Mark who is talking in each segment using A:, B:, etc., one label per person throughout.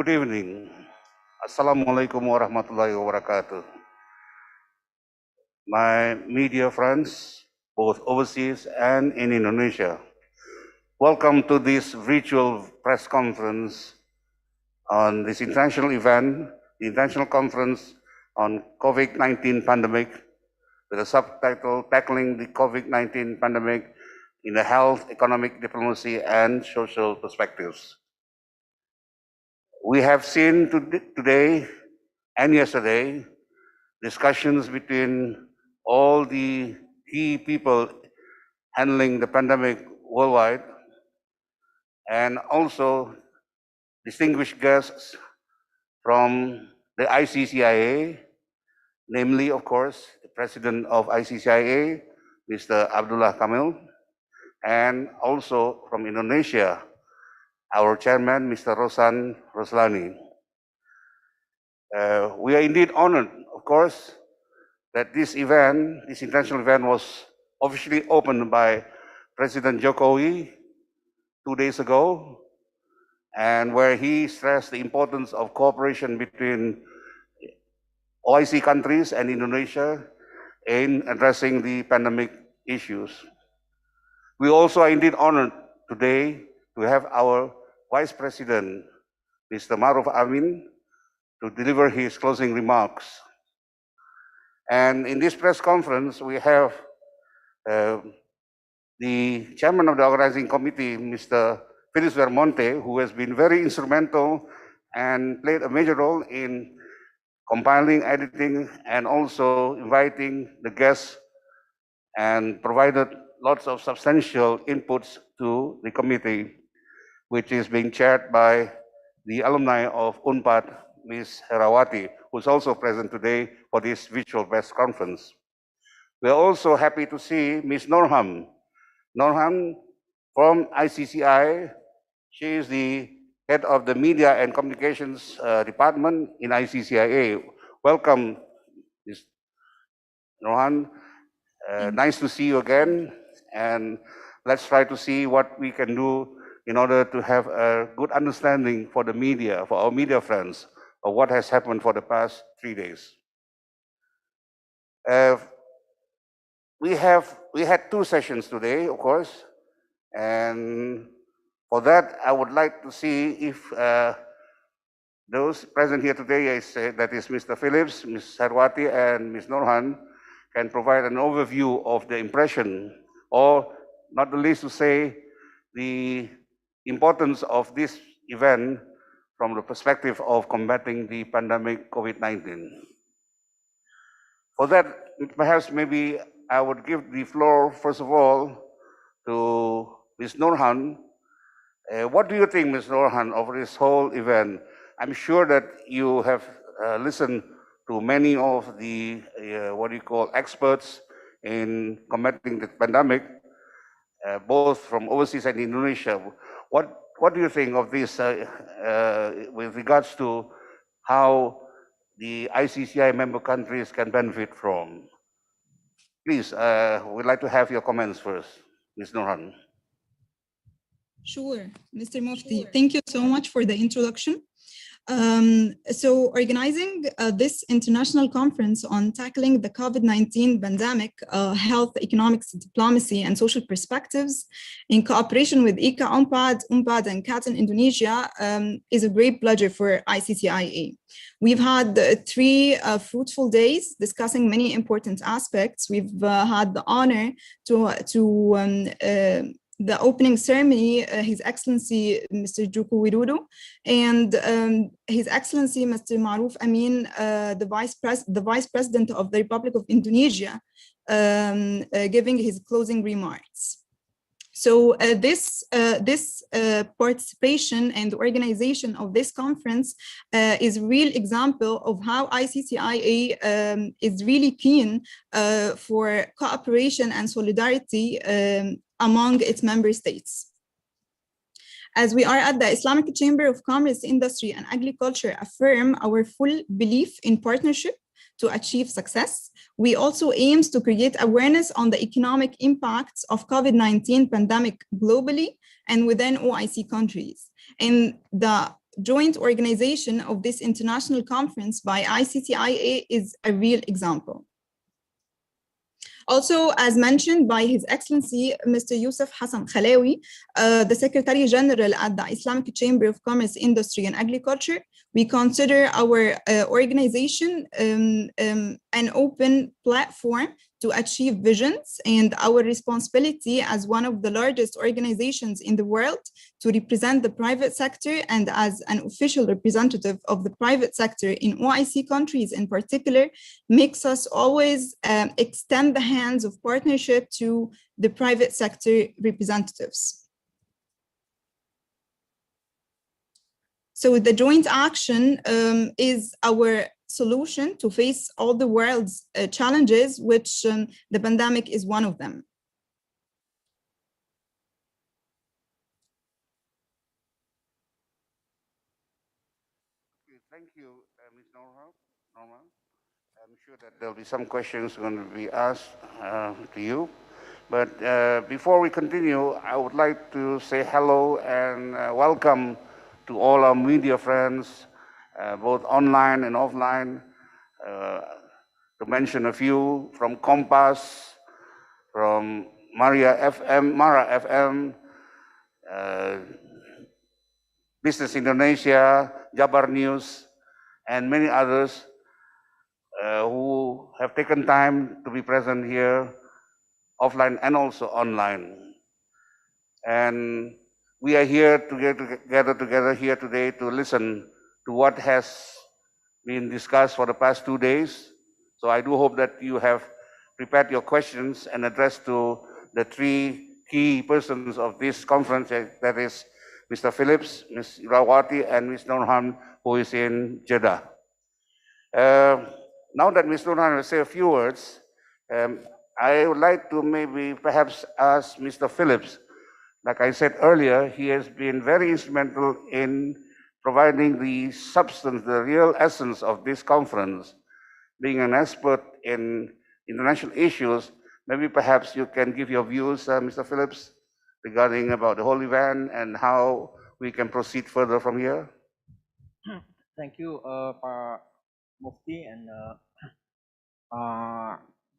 A: Good evening. Assalamualaikum warahmatullahi wabarakatuh. My media friends, both overseas and in Indonesia, welcome to this virtual press conference on this international event, the International Conference on COVID-19 Pandemic, with the subtitle Tackling the COVID-19 Pandemic in the Health, Economic Diplomacy, and Social Perspectives. We have seen today and yesterday discussions between all the key people handling the pandemic worldwide, and also distinguished guests from the ICCIA, namely, of course, the president of ICCIA, Mr. Abdullah Kamil, and also from Indonesia, our chairman, Mr. Rosan Roslani. We are indeed honored, of course, that this event, this international event, was officially opened by President Jokowi 2 days ago, and where he stressed the importance of cooperation between OIC countries and Indonesia in addressing the pandemic issues. We also are indeed honored today to have our Vice President, Mr. Maruf Amin, to deliver his closing remarks. And in this press conference, we have the chairman of the organizing committee, Mr. Felix Vermonte, who has been very instrumental and played a major role in compiling, editing, and also inviting the guests and provided lots of substantial inputs to the committee, which is being chaired by the alumni of Unpad, Ms. Herawati, who is also present today for this virtual press conference. We are also happy to see Ms. Norham. Norham from ICCI. She is the head of the Media and Communications Department in ICCIA. Welcome, Ms. Norham. Nice to see you again, and let's try to see what we can do in order to have a good understanding for the media, for our media friends, of what has happened for the past 3 days. We had 2 sessions today, of course, and for that I would like to see if those present here today, that is Mr. Phillips, Ms. Sarwati, and Ms. Norhan, can provide an overview of the impression, or not the least to say the importance of this event from the perspective of combating the pandemic COVID-19. For that, perhaps maybe I would give the floor, first of all, to Ms. Norhan. What do you think, Ms. Norhan, of this whole event? I'm sure that you have listened to many of the, experts in combating the pandemic, both from overseas and Indonesia. What do you think of this with regards to how the ICCI member countries can benefit from? Please, we'd like to have your comments first, Ms. Norhan.
B: Sure, Mr. Mufti. Thank you so much for the introduction. So organizing this international conference on tackling the COVID-19 pandemic, health, economics, diplomacy, and social perspectives in cooperation with IKA Unpad, and CAT in Indonesia is a great pleasure for ICCIA. We've had 3 fruitful days discussing many important aspects. We've had the honor to the opening ceremony, His Excellency Mr. Joko Widodo and His Excellency Mr. Maruf Amin, the Vice President of the Republic of Indonesia, giving his closing remarks. So this participation and organization of this conference is a real example of how ICCIA is really keen for cooperation and solidarity among its member states. As we are at the Islamic Chamber of Commerce, Industry and Agriculture affirm our full belief in partnership to achieve success, we also aim to create awareness on the economic impacts of COVID-19 pandemic globally and within OIC countries. And the joint organization of this international conference by ICCIA is a real example. Also, as mentioned by His Excellency, Mr. Youssef Hassan Khalawi, the Secretary General at the Islamic Chamber of Commerce, Industry and Agriculture, we consider our organization an open platform to achieve visions, and our responsibility as one of the largest organizations in the world to represent the private sector and as an official representative of the private sector in OIC countries in particular, makes us always extend the hands of partnership to the private sector representatives. So the joint action is our solution to face all the world's challenges, which the pandemic is one of them.
A: Thank you, Ms. Norma. I'm sure that there'll be some questions going to be asked to you. But before we continue, I would like to say hello and welcome to all our media friends, both online and offline. To mention a few, from Compass, from Mara FM, Business Indonesia, Jabar News, and many others who have taken time to be present here, offline and also online. And we are here together here today to listen to what has been discussed for the past 2 days. So I do hope that you have prepared your questions and addressed to the three key persons of this conference, that is Mr. Phillips, Ms. Irawati, and Ms. Nurhan, who is in Jeddah. Now that Ms. Nurhan will say a few words, I would like to maybe perhaps ask Mr. Phillips. Like I said earlier, he has been very instrumental in providing the substance, the real essence of this conference. Being an expert in international issues, maybe perhaps you can give your views, Mr. Phillips, regarding about the whole event and how we can proceed further from here.
C: Thank you, Pak Mufti, and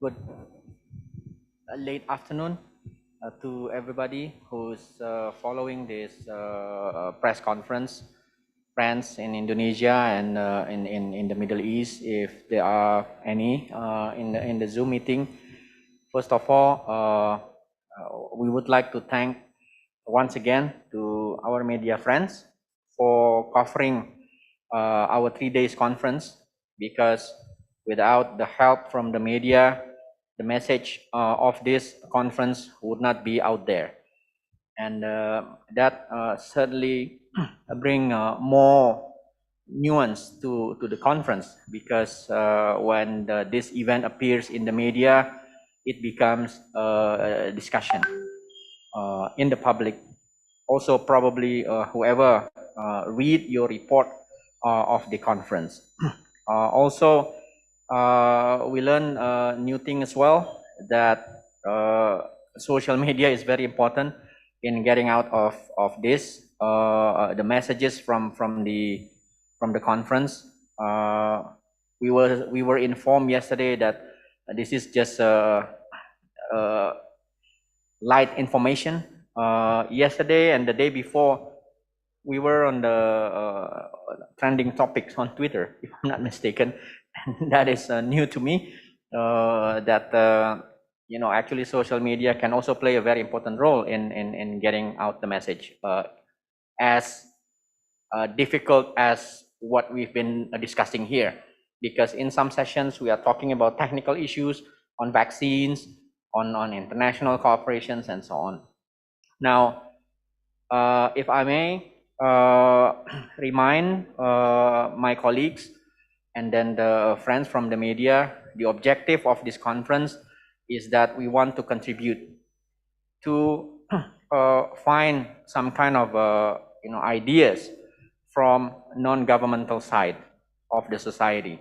C: good late afternoon to everybody who's following this press conference. Friends in Indonesia and in the Middle East, if there are any in the Zoom meeting. First of all, we would like to thank once again to our media friends for covering our 3 days conference, because without the help from the media, the message of this conference would not be out there. And that certainly bring more nuance to the conference, because when this event appears in the media, it becomes a discussion in the public. Also, probably whoever read your report of the conference. Also, we learn a new thing as well, that social media is very important in getting out of this, the messages from the conference. We were informed yesterday that this is just light information. Yesterday and the day before, we were on the trending topics on Twitter, if I'm not mistaken. That is new to me. That you know, actually social media can also play a very important role in getting out the message, as difficult as what we've been discussing here, because in some sessions we are talking about technical issues on vaccines, on international cooperations and so on. Now, if I may remind my colleagues and then the friends from the media, the objective of this conference is that we want to contribute to find some kind of you know, ideas from non-governmental side of the society.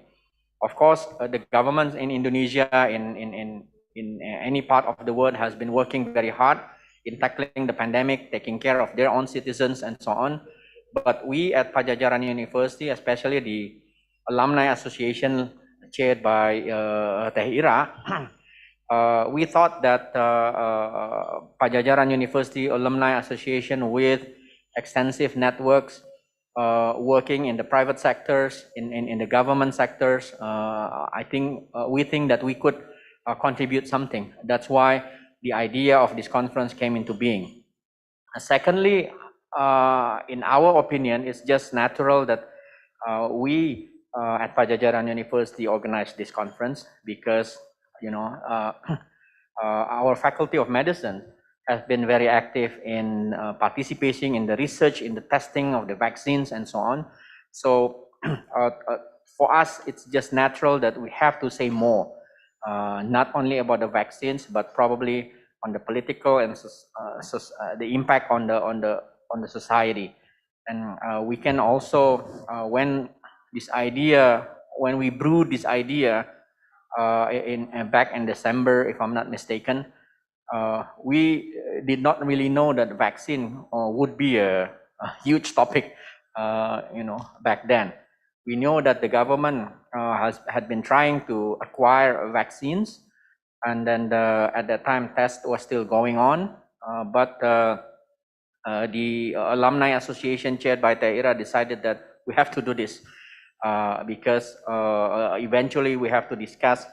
C: Of course, the governments in Indonesia, in any part of the world, has been working very hard in tackling the pandemic, taking care of their own citizens and so on. But we at Pajajaran University, especially the Alumni Association chaired by Teh Ira, we thought that Pajajaran University Alumni Association with extensive networks working in the private sectors, in the government sectors, we think that we could contribute something. That's why the idea of this conference came into being. Secondly, in our opinion, it's just natural that we at Pajajaran University organize this conference because, our Faculty of Medicine has been very active in participating in the research, in the testing of the vaccines and so on. So for us, it's just natural that we have to say more, not only about the vaccines, but probably on the political and the impact on the society. And we can also, when we brewed this idea back in December, if I'm not mistaken, we did not really know that vaccine would be a huge topic, back then. We know that the government had been trying to acquire vaccines, and then at that time test was still going on, but the Alumni Association chaired by Teh Ira decided that we have to do this because eventually we have to discuss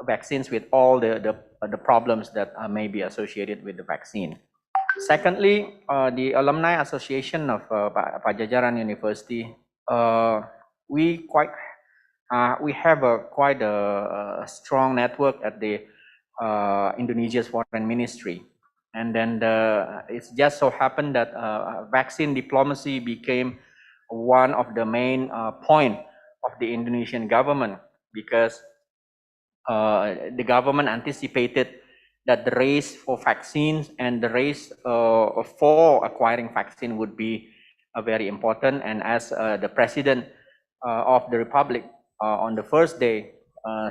C: vaccines with all the problems that may be associated with the vaccine. Secondly, the Alumni Association of Pajajaran University, we have quite a strong network at the Indonesia's Foreign Ministry. And then it's just so happened that vaccine diplomacy became one of the main point of the Indonesian government, because the government anticipated that the race for vaccines and the race for acquiring vaccine would be very important. And as the President of the Republic on the first day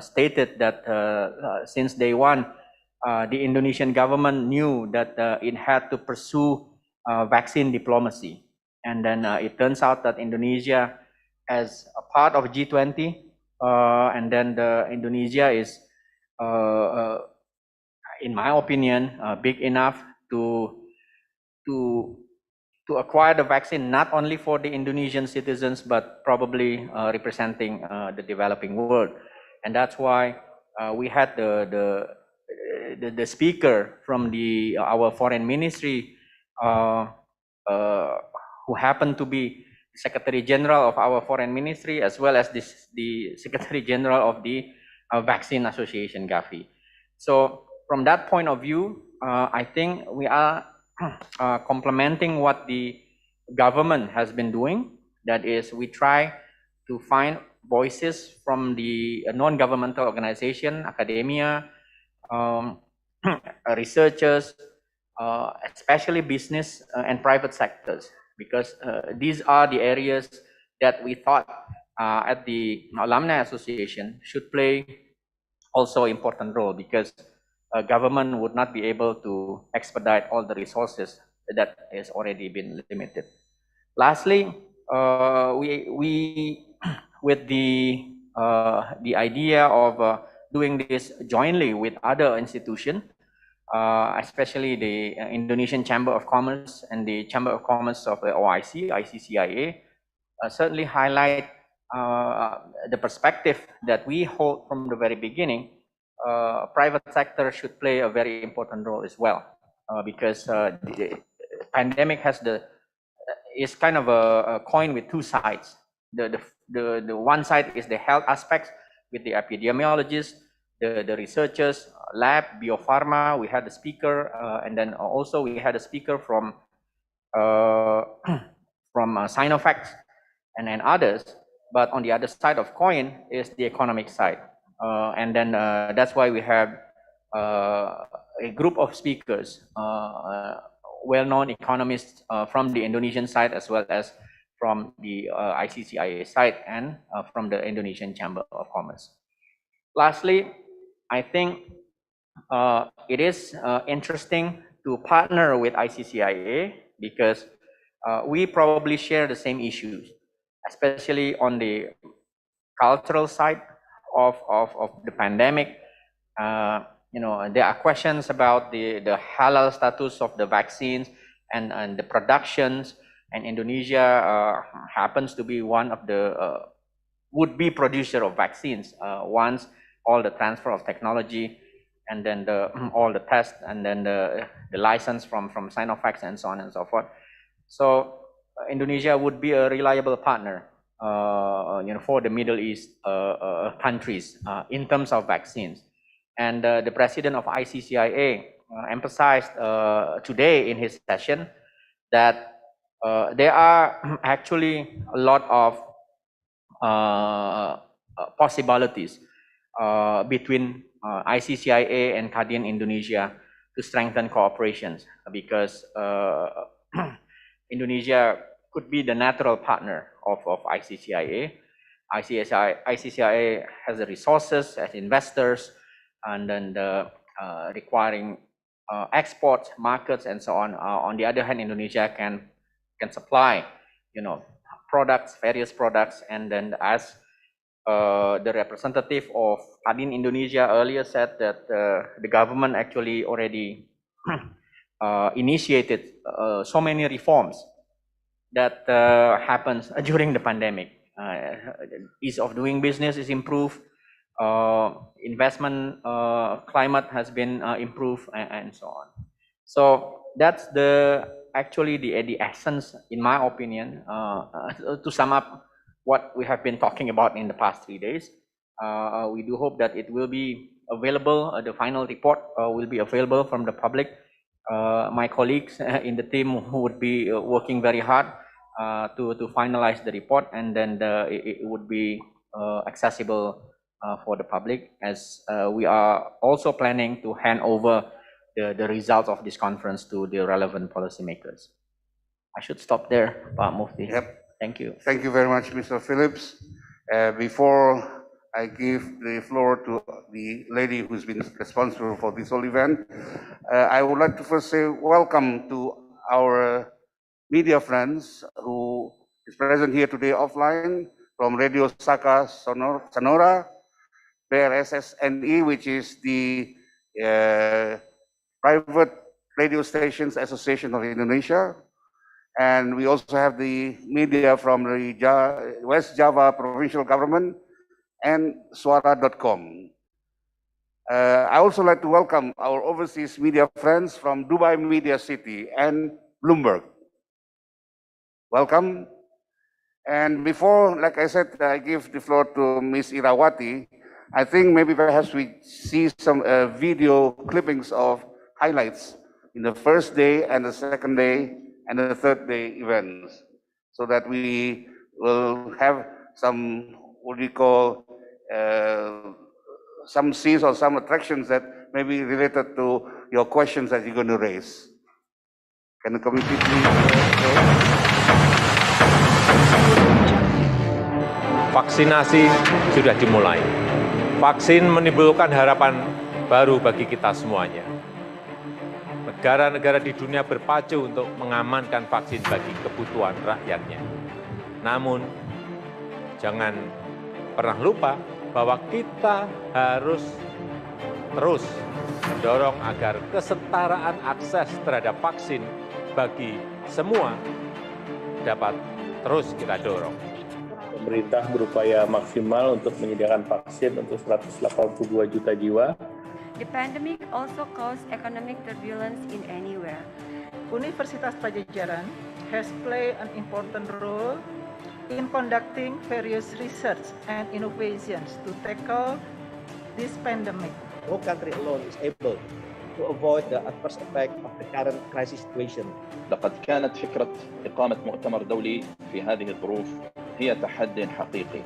C: stated that since day one, the Indonesian government knew that it had to pursue vaccine diplomacy. And then it turns out that Indonesia, as a part of G20, and then Indonesia is, in my opinion, big enough to acquire the vaccine, not only for the Indonesian citizens, but probably representing the developing world. And that's why we had the speaker from our foreign ministry, who happened to be Secretary General of our foreign ministry, as well as the Secretary General of the Vaccine Association, Gavi. So from that point of view, I think we are complementing what the government has been doing. That is, we try to find voices from the non-governmental organization, academia, researchers, especially business and private sectors, because these are the areas that we thought at the Alumni Association should play also important role, because government would not be able to expedite all the resources that has already been limited. Lastly, we with the idea of doing this jointly with other institutions, especially the Indonesian Chamber of Commerce and the Chamber of Commerce of the OIC, ICCIA, certainly highlight the perspective that we hold from the very beginning. Private sector should play a very important role as well, because the pandemic is kind of a coin with two sides. The one side is the health aspects with the epidemiologists, the researchers, lab, biopharma. We had the speaker, and then also we had a speaker from Sinovac and others. But on the other side of coin is the economic side, and then that's why we have a group of speakers, well-known economists from the Indonesian side, as well as from the ICCIA side, and from the Indonesian Chamber of Commerce. Lastly, I think it is interesting to partner with ICCIA, because we probably share the same issues, especially on the cultural side of the pandemic. There are questions about the halal status of the vaccines and the productions, and Indonesia happens to be one of the would-be producer of vaccines once all the transfer of technology and then all the tests and then the license from Sinovac and so on and so forth. So Indonesia would be a reliable partner for the Middle East countries in terms of vaccines. And the president of ICCIA emphasized today in his session that there are actually a lot of possibilities between ICCIA and Kadin Indonesia to strengthen cooperations, because Indonesia could be the natural partner of ICCIA. ICCIA has the resources as investors, and then requiring export markets and so on. On the other hand, Indonesia can supply, products, various products, and then as the representative of Kadin Indonesia earlier said that the government actually already initiated so many reforms that happens during the pandemic. Ease of doing business is improved, investment climate has been improved, and so on. So that's actually the essence, in my opinion, to sum up what we have been talking about in the past 3 days. We do hope that it will be available, the final report will be available from the public. My colleagues in the team would be working very hard to finalize the report, and then it would be accessible for the public, as we are also planning to hand over the results of this conference to the relevant policymakers. I should stop there, Pak Mufti.
A: Yep.
C: Thank you.
A: Thank you very much, Mr. Phillips. Before I give the floor to the lady who's been responsible for this whole event, I would like to first say welcome to our media friends who is present here today offline from Radio Saka Sonora, PRSSNI, which is the Private Radio Stations Association of Indonesia. And we also have the media from the West Java Provincial Government and Suara.com. I also like to welcome our overseas media friends from Dubai Media City and Bloomberg. Welcome. And before, like I said, I give the floor to Ms. Irawati, I think maybe perhaps we see some video clippings of highlights in the first day and the second day and the third day events, so that we will have some, what we call, some scenes or some attractions that may be related to your questions that you're going to raise. Can the committee please?
D: Vaksinasi sudah dimulai. Vaksin menimbulkan harapan baru bagi kita semuanya. Negara-negara di dunia berpacu untuk mengamankan vaksin bagi kebutuhan rakyatnya. Namun, jangan pernah lupa bahwa kita harus terus mendorong agar kesetaraan akses terhadap vaksin bagi semua dapat terus kita dorong.
E: Pemerintah berupaya maksimal untuk menyediakan vaksin untuk 182 juta jiwa.
F: The pandemic also caused economic turbulence in anywhere.
G: Universitas Pajajaran has played an important role in conducting various research and innovations to tackle this pandemic.
H: No country alone is able to avoid the adverse effect of the current crisis situation.
I: لقد كانت فكرة إقامة مؤتمر دولي في هذه الظروف هي تحدي حقيقي.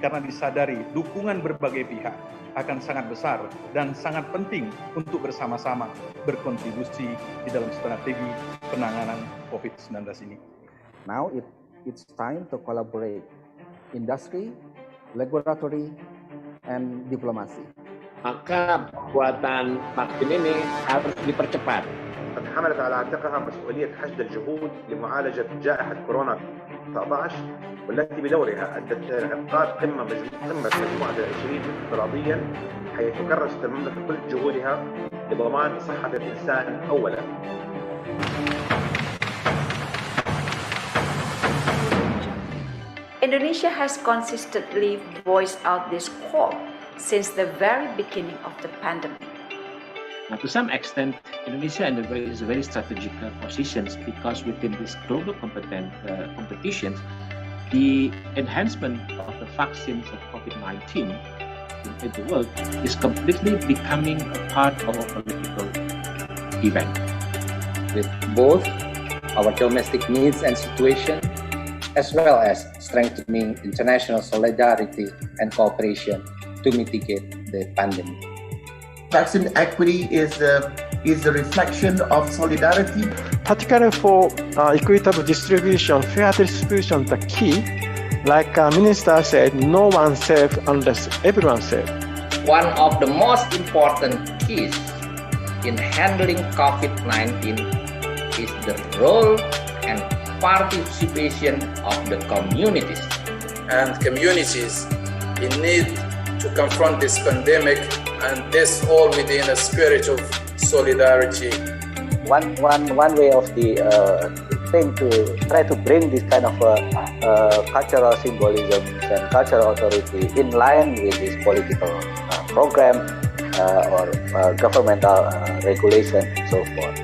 J: Karena disadari dukungan berbagai pihak akan sangat besar dan sangat penting untuk bersama-sama berkontribusi di dalam strategi penanganan COVID-19 ini.
H: Now it's time to collaborate, industry, laboratory, and diplomasi.
K: Maka pembuatan vaksin ini harus dipercepat. قد حملت على عاتقها مسؤولية حشد الجهود لمعالجة جائحة كورونا 19 والتي بدورها أدت إلى انعقاد قمة مجموعة ال20 افتراضيا حيث كرست المملكة كل جهودها لضمان صحة الإنسان أولا.
L: Indonesia has consistently voiced out this call since the very beginning of the pandemic.
M: Now, to some extent, Indonesia is a very strategic position because within this global competition, the enhancement of the vaccines of COVID-19 in the world is completely becoming a part of a political event.
N: With both our domestic needs and situation, as well as strengthening international solidarity and cooperation to mitigate the pandemic.
O: Vaccine equity is a reflection of solidarity.
P: Particularly for equitable distribution, fair distribution, the key. Like Minister said, no one safe unless everyone safe.
N: One of the most important keys in handling COVID-19 is the role and participation of the communities.
Q: And communities in need to confront this pandemic, and this all within a spirit of solidarity.
H: One way of the thing to try to bring this kind of cultural symbolism and cultural authority in line with this political program or governmental regulation and so forth.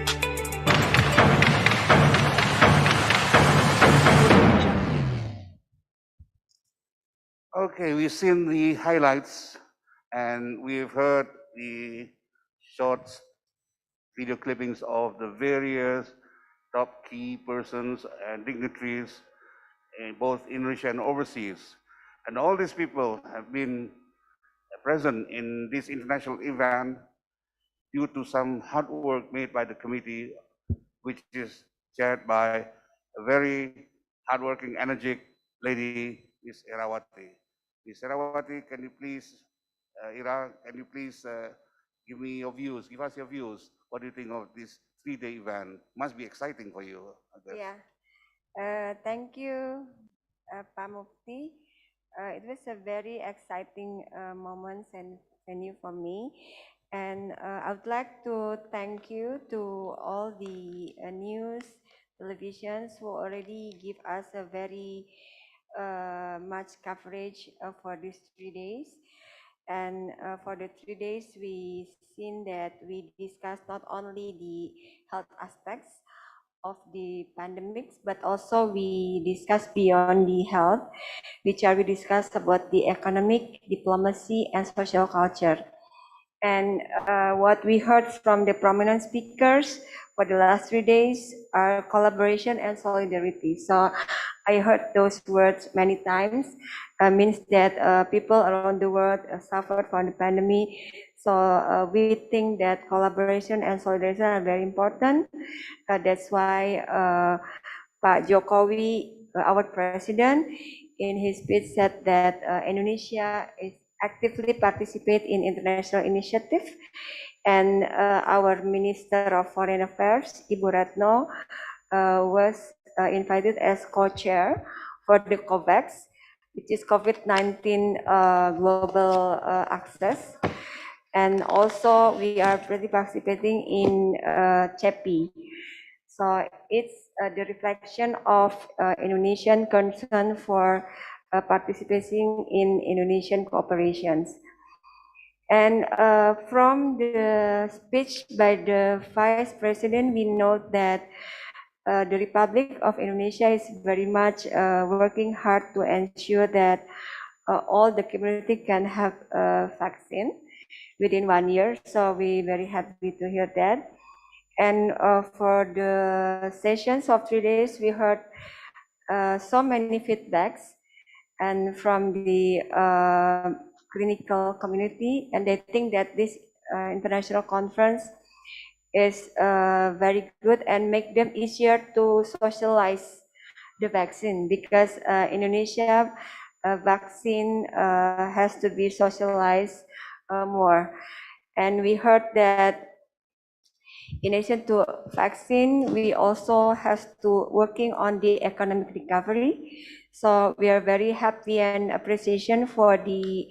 A: Okay, we've seen the highlights and we've heard the short video clippings of the various top key persons and dignitaries in both Indonesia and overseas. And all these people have been present in this international event due to some hard work made by the committee, which is chaired by a very hardworking, energetic lady, Ms. Irawati. Ms. Irawati, can you please, Ira, can you please give us your views. What do you think of this 3-day event? Must be exciting for you, I guess.
F: Yeah, thank you, Pak Mufti. It was a very exciting moment and venue for me. And I would like to thank you to all the news, televisions who already give us a very much coverage for these 3 days. And for the 3 days, we seen that we discussed not only the health aspects of the pandemics, but also we discussed beyond the health, which we discussed about the economic, diplomacy, and social culture. And what we heard from the prominent speakers for the last 3 days are collaboration and solidarity. So I heard those words many times. Means that people around the world suffered from the pandemic. So we think that collaboration and solidarity are very important. That's why Pak Jokowi, our president, in his speech said that Indonesia is actively participate in international initiative, and our Minister of Foreign Affairs, Ibu Retno, was invited as co-chair for the COVAX, which is COVID-19 global access. And also we are participating in CCCP. So it's the reflection of Indonesian concern for participating in Indonesian cooperations. And from the speech by the Vice President, we note that the Republic of Indonesia is very much working hard to ensure that all the community can have a vaccine within 1 year. So we're very happy to hear that. And for the sessions of 3 days, we heard so many feedbacks and from the clinical community, and they think that this international conference is very good and make them easier to socialize the vaccine, because Indonesia vaccine has to be socialized more. And we heard that In addition to vaccine, we also have to working on the economic recovery. So we are very happy and appreciation for the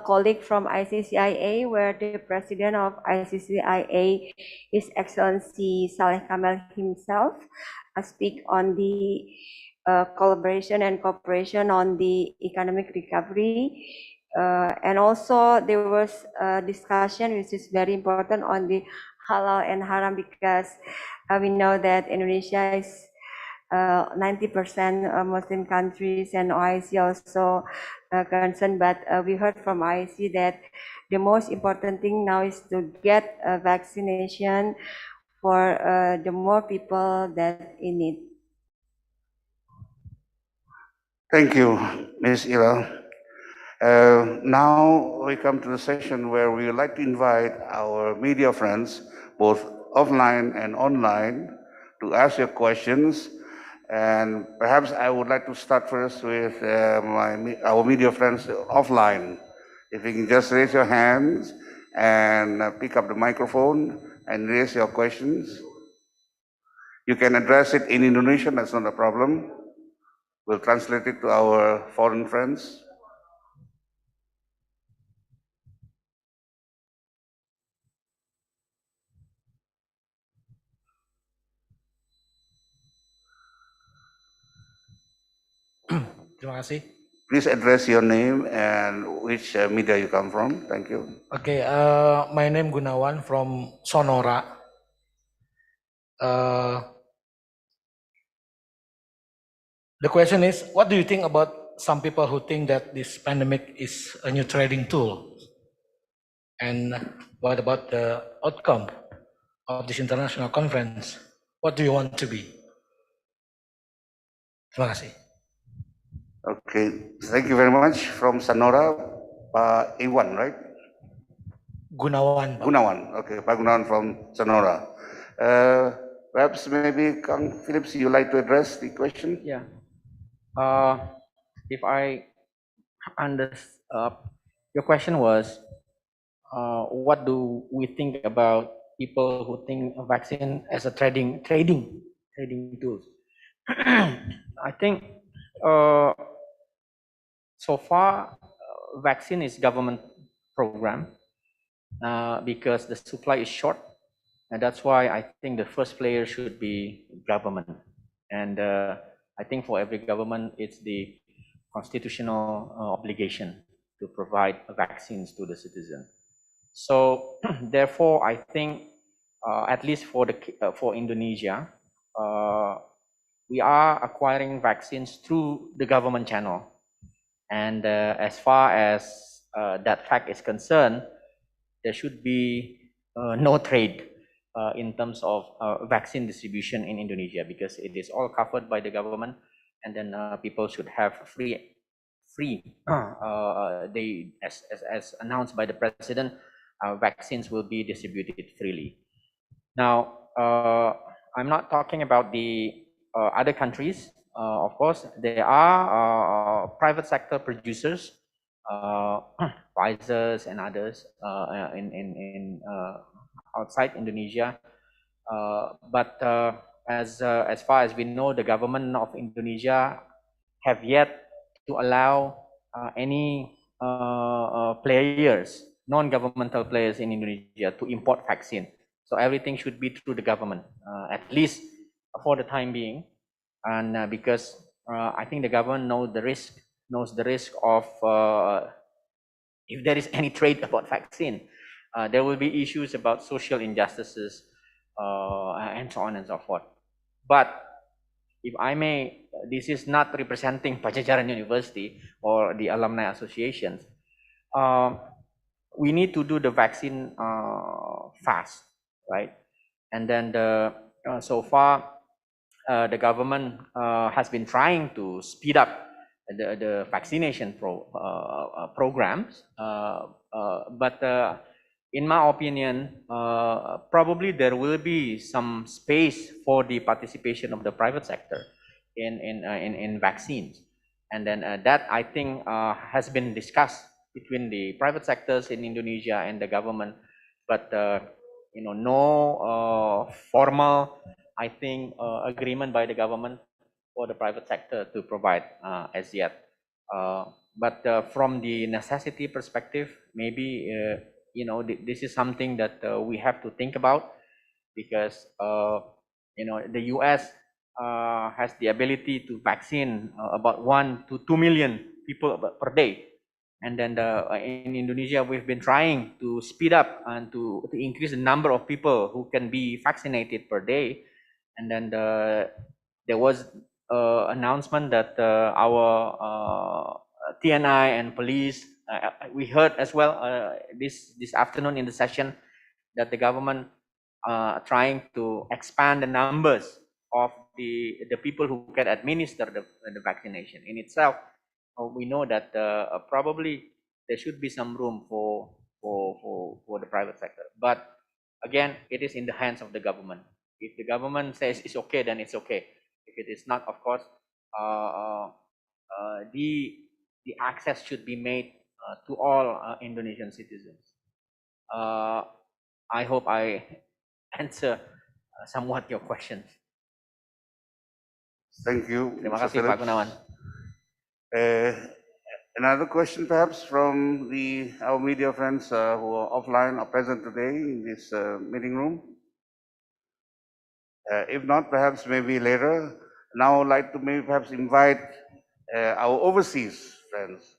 F: colleague from ICCIA, where the president of ICCIA, His Excellency Saleh Kamel himself, speak on the collaboration and cooperation on the economic recovery. And also there was a discussion which is very important on the halal and haram, because we know that Indonesia is 90% Muslim countries, and OIC also concerned, but we heard from OIC that the most important thing now is to get a vaccination for the more people that in need.
A: Thank you, Ms. Ira. Now we come to the session where we would like to invite our media friends, both offline and online, to ask your questions. And perhaps I would like to start first with our media friends offline. If you can just raise your hands and pick up the microphone and raise your questions. You can address it in Indonesian, that's not a problem. We'll translate it to our foreign friends.
R: Terima kasih.
A: Please address your name and which media you come from. Thank you.
R: Okay, my name Gunawan from Sonora. The question is, what do you think about some people who think that this pandemic is a new trading tool? And what about the outcome of this international conference? What do you want to be? Terima kasih.
A: Okay, thank you very much. From Sonora, Pak Iwan, right?
R: Gunawan.
A: Gunawan, okay, Pak Gunawan from Sonora. Perhaps maybe Kang Phillips, you like to address the question?
C: Yeah. If I understand, your question was, what do we think about people who think a vaccine as a trading tools? I think so far, vaccine is government program because the supply is short, and that's why I think the first player should be government. And I think for every government, it's the constitutional obligation to provide vaccines to the citizen. So therefore, I think at least for Indonesia, we are acquiring vaccines through the government channel. And as far as that fact is concerned, there should be no trade in terms of vaccine distribution in Indonesia, because it is all covered by the government, and then people should have free as announced by the president, vaccines will be distributed freely. Now, I'm not talking about the other countries. Of course, there are private sector producers, Pfizer and others in outside Indonesia. But as far as we know, the government of Indonesia have yet to allow any players, non-governmental players in Indonesia to import vaccine. So everything should be through the government, at least for the time being. And because I think the government knows the risk of if there is any trade about vaccine, there will be issues about social injustices and so on and so forth. But if I may, this is not representing Pajajaran University or the alumni associations. We need to do the vaccine fast, right? And then so far, the government has been trying to speed up the vaccination programs, but in my opinion, probably there will be some space for the participation of the private sector in vaccines, and then that I think has been discussed between the private sectors in Indonesia and the government. But no formal, I think, agreement by the government for the private sector to provide as yet. But from the necessity perspective, maybe this is something that we have to think about, because the US has the ability to vaccine about 1 to 2 million people per day. And then in Indonesia, we've been trying to speed up and to increase the number of people who can be vaccinated per day. And then there was announcement that our TNI and police, we heard as well this afternoon in the session that the government trying to expand the numbers of the people who can administer the vaccination in itself. We know that probably there should be some room for the private sector, but again, it is in the hands of the government. If the government says it's okay, then it's okay. If it is not, of course, the access should be made to all Indonesian citizens. I hope I answer somewhat your questions.
A: Thank you.
C: Terima
A: Mr.
C: kasih, Pak
A: Phillips.
C: Gunawan.
A: Another question perhaps from our media friends who are offline or present today in this meeting room. If not, perhaps maybe later. Now I'd like to maybe perhaps invite our overseas friends,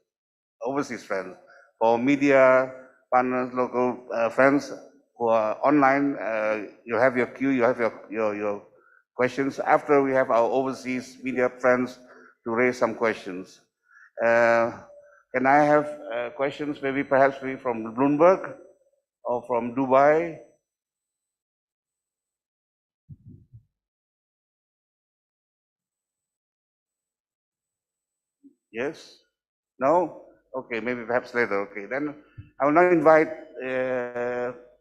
A: or media partners, local friends who are online. You have your queue, you have your questions. After we have our overseas media friends to raise some questions. Can I have questions maybe perhaps from Bloomberg or from Dubai? Yes? No? Okay, maybe perhaps later. Okay, then I will now invite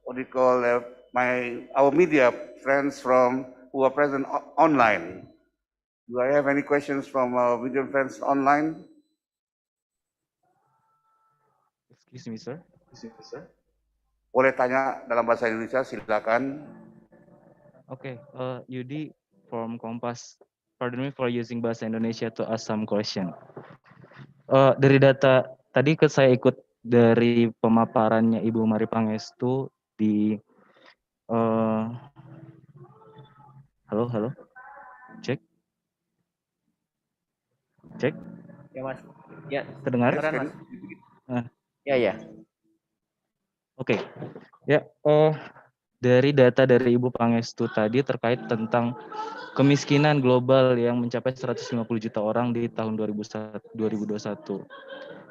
A: what do you call our media friends who are present online. Do I have any questions from our media friends online?
S: Excuse me, sir.
A: Boleh tanya dalam bahasa Indonesia, silakan.
S: Okay, Yudi from Kompas. Pardon me for using bahasa Indonesia to ask some question. Dari data tadi saya ikut dari pemaparannya Ibu Mari Pangestu di halo, cek.
C: Ya Mas, ya
S: Terdengar?
C: Mas. Ya.
S: Oke, ya. Dari data dari Ibu Pangestu tadi terkait tentang kemiskinan global yang mencapai 150 juta orang di tahun 2021.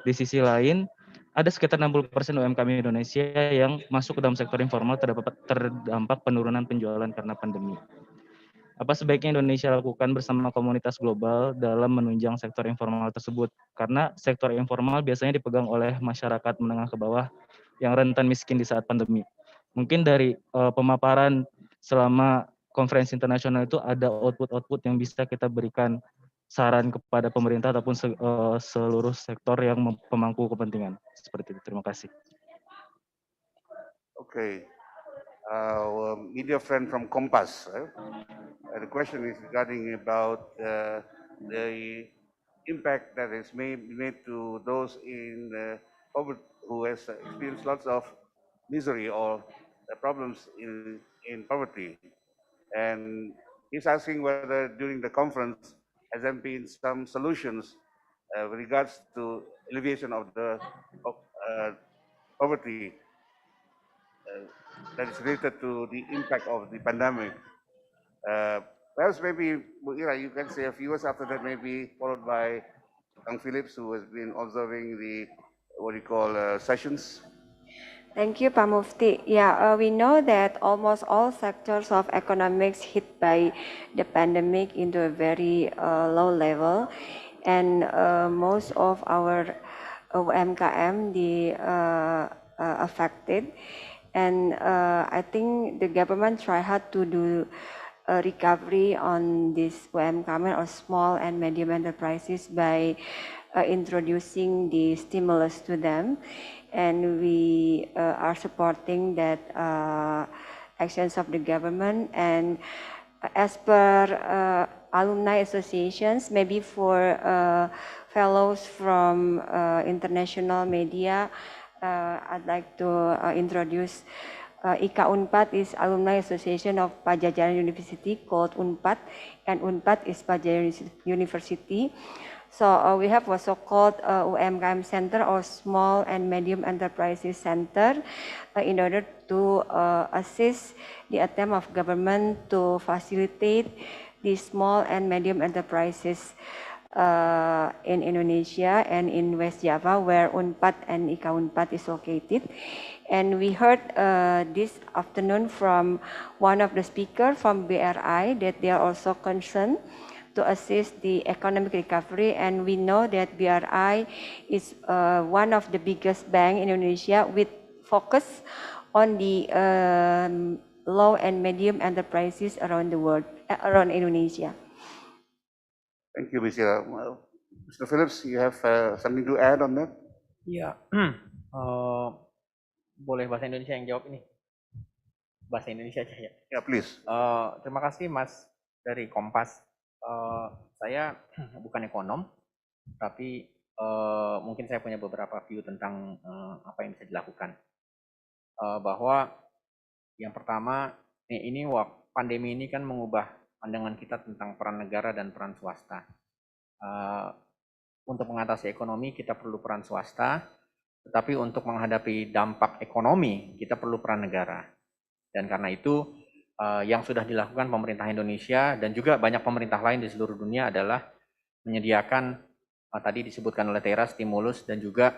S: Di sisi lain, ada sekitar 60% UMKM Indonesia yang masuk ke dalam sektor informal terdampak penurunan penjualan karena pandemi. Apa sebaiknya Indonesia lakukan bersama komunitas global dalam menunjang sektor informal tersebut? Karena sektor informal biasanya dipegang oleh masyarakat menengah ke bawah yang rentan miskin di saat pandemi. Mungkin dari pemaparan selama konferensi internasional itu ada output yang bisa kita berikan saran kepada pemerintah ataupun seluruh sektor yang pemangku kepentingan. Seperti itu. Terima kasih.
A: Okay. Our media friend from Kompas. Right? The question is regarding about the impact that is made to those in poverty who has experienced lots of misery or problems in poverty. And he's asking whether during the conference has there been some solutions with regards to alleviation of the poverty that is related to the impact of the pandemic. Perhaps maybe you can say a few words after that, maybe followed by Kang Phillips, who has been observing the sessions.
F: Thank you, Pak Mufti. Yeah, we know that almost all sectors of economics hit by the pandemic into a very low level, and most of our UMKM affected. And I think the government try hard to do a recovery on this UMKM or small and medium enterprises by introducing the stimulus to them. And we are supporting that actions of the government. And as per alumni associations, maybe for fellows from international media, I'd like to introduce IKA Unpad is Alumni Association of Pajajaran University called Unpad, and Unpad is Pajajaran University. So we have also called UMKM Center or Small and Medium Enterprises Center in order to assist the attempt of government to facilitate the small and medium enterprises in Indonesia and in West Java, where Unpad and IKA Unpad is located. And we heard this afternoon from one of the speakers from BRI that they are also concerned to assist the economic recovery. And we know that BRI is one of the biggest bank in Indonesia with focus on the low and medium enterprises around the world, around Indonesia.
A: Thank you, Mr. Mr. Phillips, you have something to add on that?
C: Iya, boleh bahasa Indonesia yang jawab ini? Bahasa Indonesia aja ya?
A: Ya, please.
C: Terima kasih Mas dari Kompas. Saya bukan ekonom, tapi mungkin saya punya beberapa view tentang apa yang bisa dilakukan. Bahwa yang pertama, ini pandemi ini kan mengubah pandangan kita tentang peran negara dan peran swasta. Untuk mengatasi ekonomi kita perlu peran swasta, tetapi untuk menghadapi dampak ekonomi kita perlu peran negara. Dan karena itu yang sudah dilakukan pemerintah Indonesia dan juga banyak pemerintah lain di seluruh dunia adalah menyediakan tadi disebutkan oleh Tera stimulus dan juga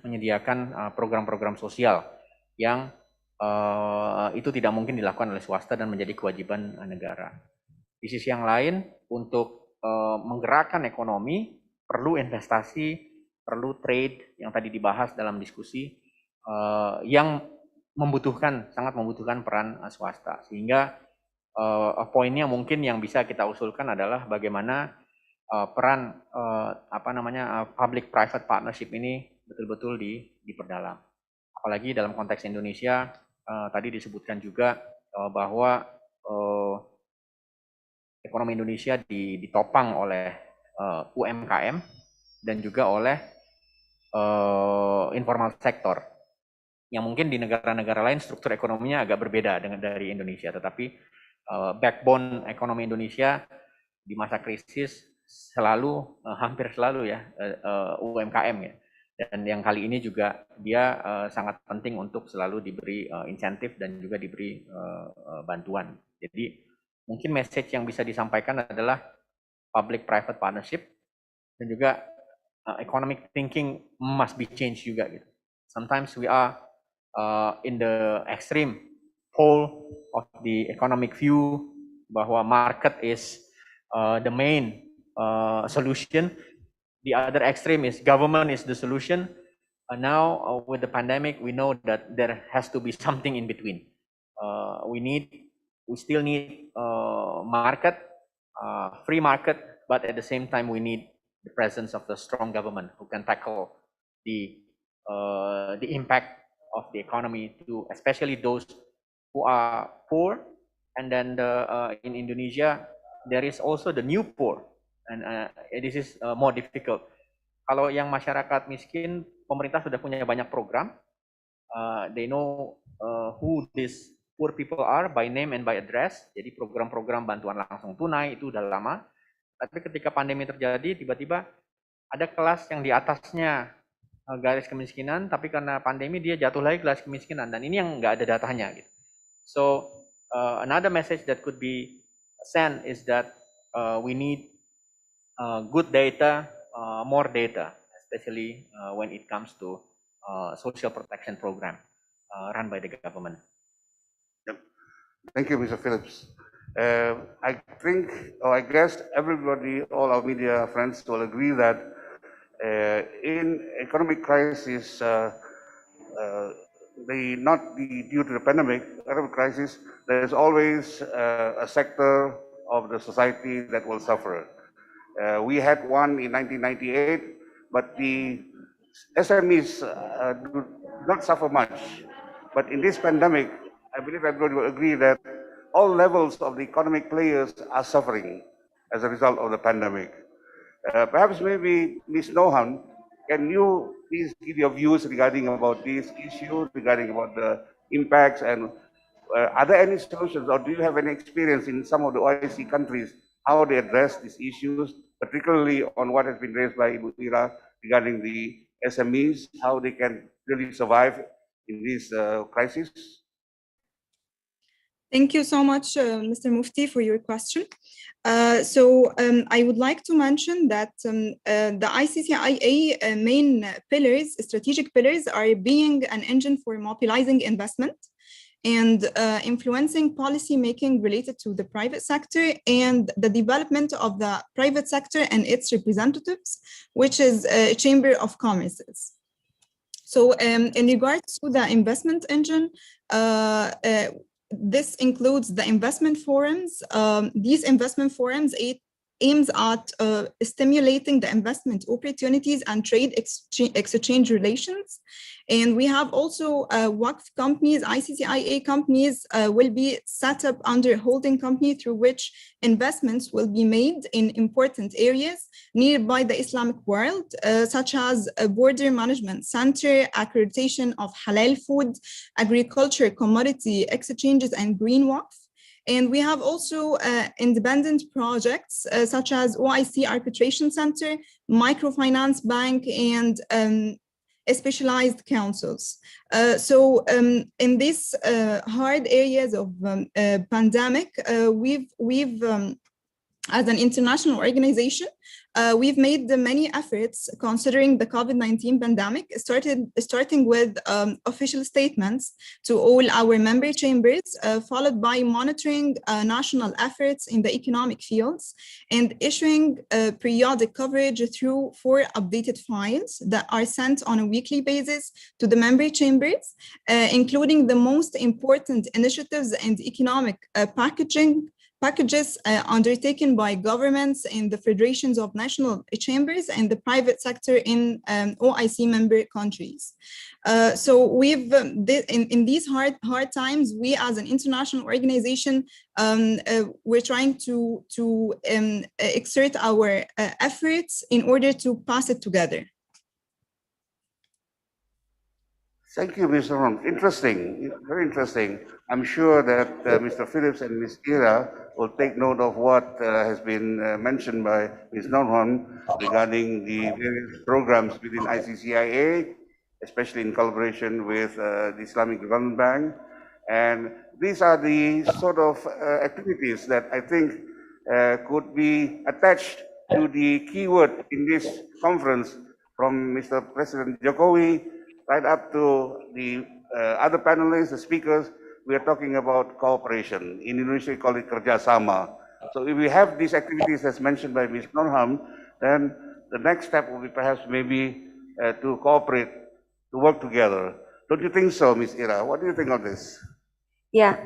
C: menyediakan program-program sosial yang itu tidak mungkin dilakukan oleh swasta dan menjadi kewajiban negara. Di sisi yang lain, untuk menggerakkan ekonomi perlu investasi, perlu trade yang tadi dibahas dalam diskusi yang sangat membutuhkan peran swasta. Sehingga poinnya mungkin yang bisa kita usulkan adalah bagaimana peran public private partnership ini betul-betul diperdalam. Apalagi dalam konteks Indonesia, tadi disebutkan juga bahwa ekonomi Indonesia ditopang oleh UMKM dan juga oleh informal sektor. Yang mungkin di negara-negara lain struktur ekonominya agak berbeda dari Indonesia, tetapi backbone ekonomi Indonesia di masa krisis hampir selalu ya UMKM ya. Dan yang kali ini juga dia sangat penting untuk selalu diberi insentif dan juga diberi bantuan. Jadi mungkin message yang bisa disampaikan adalah public-private partnership dan juga economic thinking must be changed juga gitu. Sometimes we are in the extreme pole of the economic view bahwa market is the main solution. The other extreme is government is the solution. Now with the pandemic, we know that there has to be something in between. We still need market, free market, but at the same time we need the presence of the strong government who can tackle the impact of the economy to especially those who are poor. And then in Indonesia there is also the new poor. And this is more difficult. Kalau yang masyarakat miskin, pemerintah sudah punya banyak program. They know who these poor people are by name and by address. Jadi program-program bantuan langsung tunai itu udah lama. Tapi ketika pandemi terjadi, tiba-tiba ada kelas yang di atasnya garis kemiskinan, tapi karena pandemi dia jatuh lagi garis kemiskinan. Dan ini yang nggak ada datanya. Gitu. So another message that could be sent is that we need good data, more data, especially when it comes to social protection program run by the government.
A: Thank you, Mr. Phillips. I think, or I guess everybody, all our media friends will agree that in economic crisis, not due to the pandemic, economic crisis, there is always a sector of the society that will suffer. We had one in 1998, but the SMEs do not suffer much. But in this pandemic, I believe everybody will agree that all levels of the economic players are suffering as a result of the pandemic. Perhaps maybe Ms. Nohan, can you please give your views regarding about this issue, regarding about the impacts, and are there any solutions, or do you have any experience in some of the OIC countries, how they address these issues, particularly on what has been raised by Ibu Ira regarding the SMEs, how they can really survive in this crisis?
B: Thank you so much, Mr. Mufti, for your question. I would like to mention that the ICCIA main pillars, strategic pillars, are being an engine for mobilizing investment and influencing policy making related to the private sector and the development of the private sector and its representatives, which is a Chamber of Commerce. So in regards to the investment engine, this includes the investment forums. These investment forums aims at stimulating the investment opportunities and trade exchange relations. And we have also WACF companies, ICCIA companies will be set up under holding company through which investments will be made in important areas nearby the Islamic world, such as a border management center, accreditation of halal food, agriculture, commodity exchanges, and green WACF. And we have also independent projects such as OIC Arbitration Center, Microfinance Bank, and specialized councils. In these hard areas of pandemic, we've as an international organization, we've made many efforts considering the COVID-19 pandemic, starting with official statements to all our member chambers, followed by monitoring national efforts in the economic fields and issuing periodic coverage through 4 updated files that are sent on a weekly basis to the member chambers, including the most important initiatives and economic packages undertaken by governments and the federations of national chambers and the private sector in OIC member countries. We've in these hard times, we as an international organization, we're trying to exert our efforts in order to pass it together.
A: Thank you, Mr. Ron. Interesting, very interesting. I'm sure that Mr. Phillips and Ms. Ira will take note of what has been mentioned by Ms. Nonhon regarding the various programs within ICCIA, especially in collaboration with the Islamic Development Bank. And these are the sort of activities that I think could be attached to the keyword in this conference from Mr. President Jokowi right up to the other panelists, the speakers. We are talking about cooperation. In Indonesia, we call it kerjasama. So if we have these activities as mentioned by Ms. Nonham, then the next step will be perhaps maybe to cooperate, to work together. Don't you think so, Ms. Ira? What do you think of this?
F: Yeah,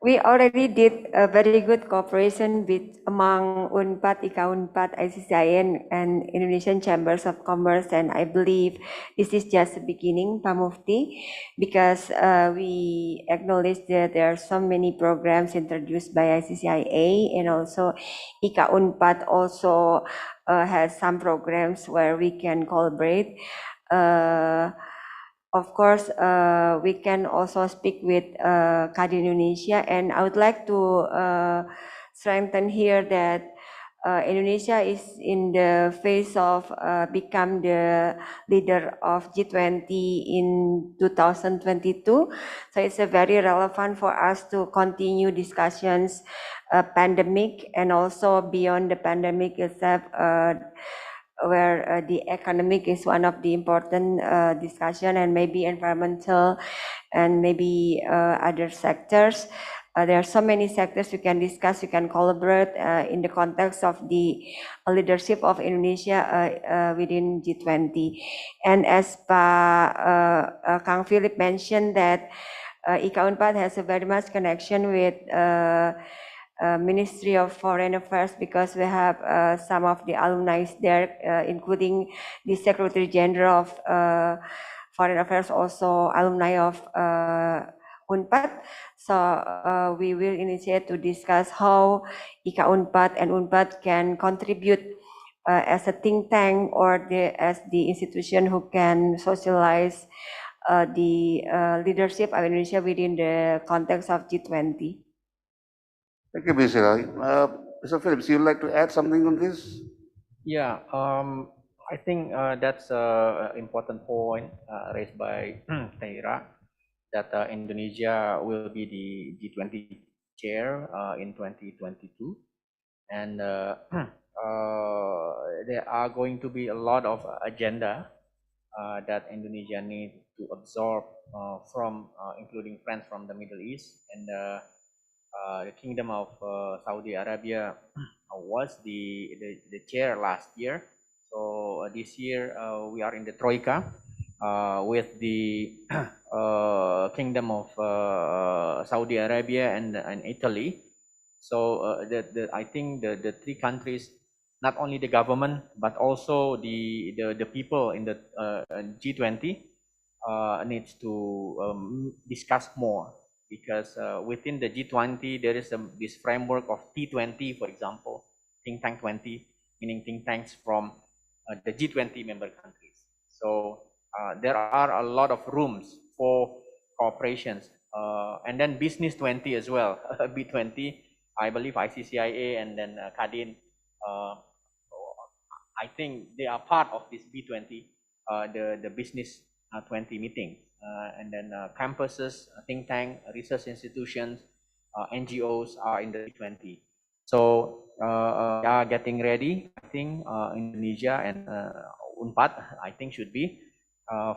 F: we already did a very good cooperation with among Unpad, IKA Unpad, ICCIA, and Indonesian Chambers of Commerce, and I believe this is just the beginning, Pak Mufti, because we acknowledge that there are so many programs introduced by ICCIA, and also IKA Unpad also has some programs where we can collaborate. Of course, we can also speak with KADI Indonesia, and I would like to strengthen here that Indonesia is in the phase of become the leader of G20 in 2022. So it's very relevant for us to continue discussions, pandemic and also beyond the pandemic itself, where the economic is one of the important discussion, and maybe environmental and maybe other sectors. There are so many sectors we can discuss, we can collaborate in the context of the leadership of Indonesia within G20. And as Kang Philip mentioned that IKA Unpad has a very much connection with Ministry of Foreign Affairs, because we have some of the alumni there, including the Secretary General of Foreign Affairs, also alumni of Unpad. So we will initiate to discuss how IKA Unpad and Unpad can contribute as a think tank or as the institution who can socialize the leadership of Indonesia within the context of G20.
A: Thank you, Mr. Phillips, you'd like to add something on this?
C: Yeah, I think that's an important point raised by Taira, that Indonesia will be the G20 chair in 2022, and there are going to be a lot of agenda that Indonesia needs to absorb from, including friends from the Middle East, and the Kingdom of Saudi Arabia was the chair last year. So this year we are in the Troika with the Kingdom of Saudi Arabia and Italy. So I think the three countries, not only the government but also the people in the G20 needs to discuss more, because within the G20 there is this framework of T20, for example, think tank 20, meaning think tanks from the G20 member countries. So there are a lot of rooms for cooperations, and then business 20 as well. B20, I believe ICCIA and then Kadin, I think they are part of this B20, the business 20 meeting, and then campuses, think tank, research institutions, NGOs are in the B20. So we are getting ready. I think Indonesia and Unpad, I think, should be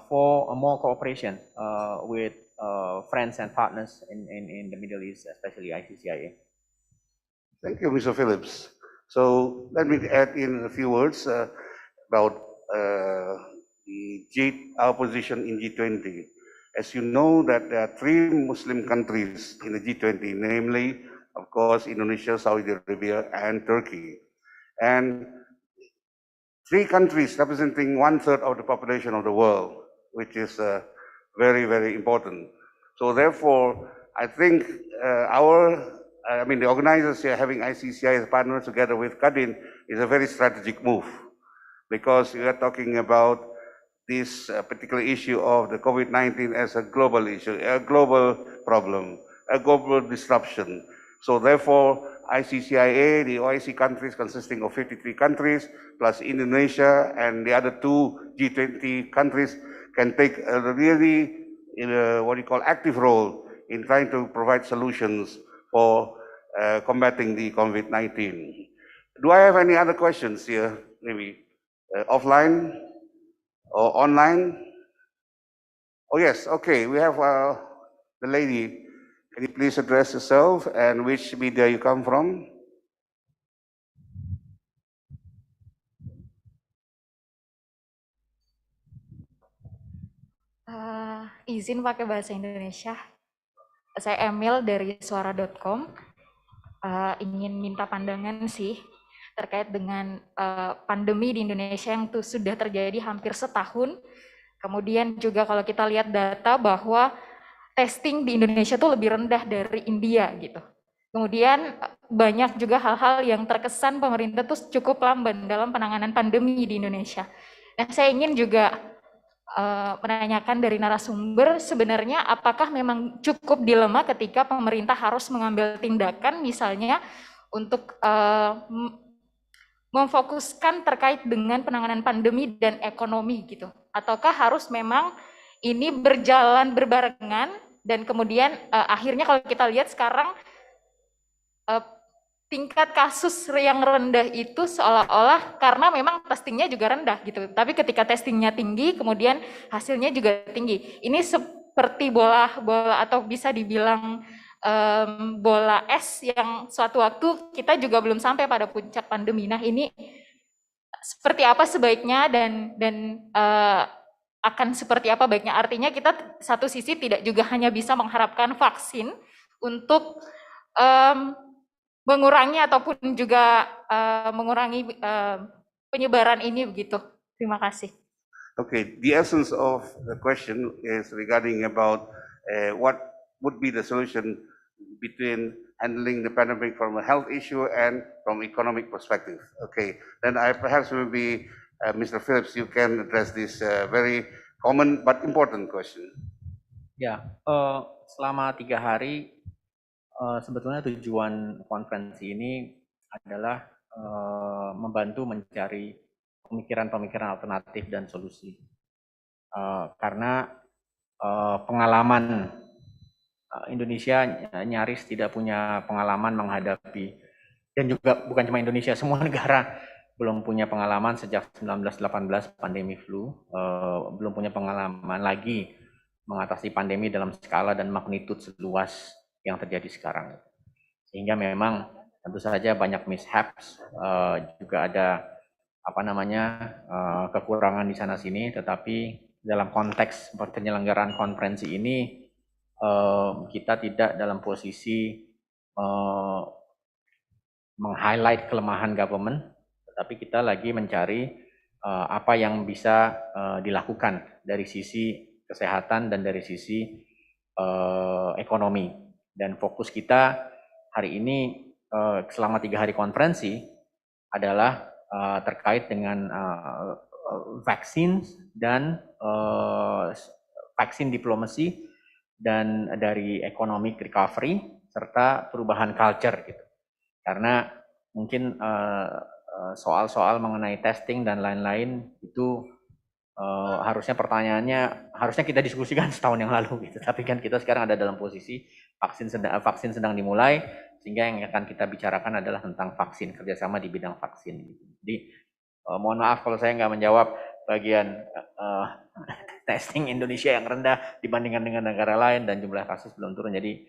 C: for more cooperation with friends and partners in the Middle East, especially ICCIA.
A: Thank you, Mr. Phillips. So let me add in a few words about our position in G20. As you know, that there are three Muslim countries in the G20, namely, of course, Indonesia, Saudi Arabia, and Turkey. And three countries representing 1/3 of the population of the world, which is very, very important. So therefore, I think the organizers here having ICCI as partners together with Kadin is a very strategic move, because we are talking about this particular issue of the COVID-19 as a global issue, a global problem, a global disruption. So therefore, ICCIA, the OIC countries consisting of 53 countries, plus Indonesia and the other two G20 countries can take a really, active role in trying to provide solutions for combating the COVID-19. Do I have any other questions here, maybe offline or online? Oh yes, okay, we have the lady. Can you please address yourself and which media you come from?
T: Izin pakai bahasa Indonesia. Saya Emil dari suara.com. Ingin minta pandangan sih terkait dengan pandemi di Indonesia yang sudah terjadi hampir setahun. Kemudian juga kalau kita lihat data bahwa testing di Indonesia tuh lebih rendah dari India gitu. Kemudian banyak juga hal-hal yang terkesan pemerintah tuh cukup lamban dalam penanganan pandemi di Indonesia. Nah, saya ingin juga menanyakan dari narasumber, sebenarnya apakah memang cukup dilema ketika pemerintah harus mengambil tindakan misalnya untuk memfokuskan terkait dengan penanganan pandemi dan ekonomi gitu, ataukah harus memang ini berjalan berbarengan dan kemudian akhirnya kalau kita lihat sekarang tingkat kasus yang rendah itu seolah-olah karena memang testingnya juga rendah gitu, tapi ketika testingnya tinggi kemudian hasilnya juga tinggi. Ini seperti bola atau bisa dibilang bola es yang suatu waktu kita juga belum sampai pada puncak pandemi. Nah, ini seperti apa sebaiknya dan akan seperti apa baiknya? Artinya kita satu sisi tidak juga hanya bisa mengharapkan vaksin untuk mengurangi ataupun juga mengurangi penyebaran ini begitu. Terima kasih.
A: Okay, the essence of the question is regarding about what would be the solution between handling the pandemic from a health issue and from economic perspective. Okay, then I perhaps maybe Mr. Phillips, you can address this very common but important question.
C: Ya, selama 3 hari sebetulnya tujuan konferensi ini adalah membantu mencari pemikiran-pemikiran alternatif dan solusi. Karena pengalaman Indonesia nyaris tidak punya pengalaman menghadapi, dan juga bukan cuma Indonesia, semua negara belum punya pengalaman sejak 1918 pandemi flu, belum punya pengalaman lagi mengatasi pandemi dalam skala dan magnitud seluas yang terjadi sekarang. Sehingga memang tentu saja banyak mishaps, juga ada kekurangan di sana sini, tetapi dalam konteks penyelenggaraan konferensi ini kita tidak dalam posisi meng-highlight kelemahan government, tetapi kita lagi mencari apa yang bisa dilakukan dari sisi kesehatan dan dari sisi ekonomi. Dan fokus kita hari ini selama 3 hari konferensi adalah terkait dengan vaksin dan vaksin diplomasi dan dari economic recovery serta perubahan culture gitu. Karena mungkin soal-soal mengenai testing dan lain-lain itu harusnya pertanyaannya harusnya kita diskusikan setahun yang lalu gitu. Tapi kan kita sekarang ada dalam posisi vaksin sedang dimulai, sehingga yang akan kita bicarakan adalah tentang vaksin, kerjasama di bidang vaksin. Jadi mohon maaf kalau saya nggak menjawab bagian testing Indonesia yang rendah dibandingkan dengan negara lain dan jumlah kasus belum turun. Jadi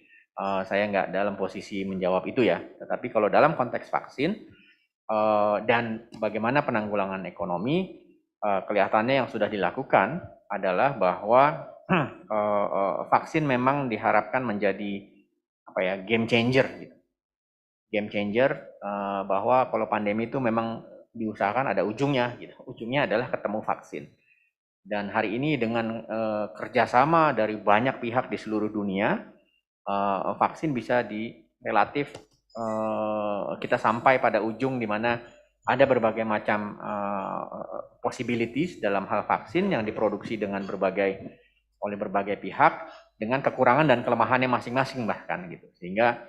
C: saya nggak dalam posisi menjawab itu ya. Tetapi kalau dalam konteks vaksin dan bagaimana penanggulangan ekonomi, kelihatannya yang sudah dilakukan adalah bahwa vaksin memang diharapkan menjadi game changer gitu. Game changer bahwa kalau pandemi itu memang diusahakan ada ujungnya gitu. Ujungnya adalah ketemu vaksin. Dan hari ini dengan kerjasama dari banyak pihak di seluruh dunia, vaksin bisa relatif kita sampai pada ujung di mana ada berbagai macam possibilities dalam hal vaksin yang diproduksi oleh berbagai pihak dengan kekurangan dan kelemahannya masing-masing bahkan gitu. Sehingga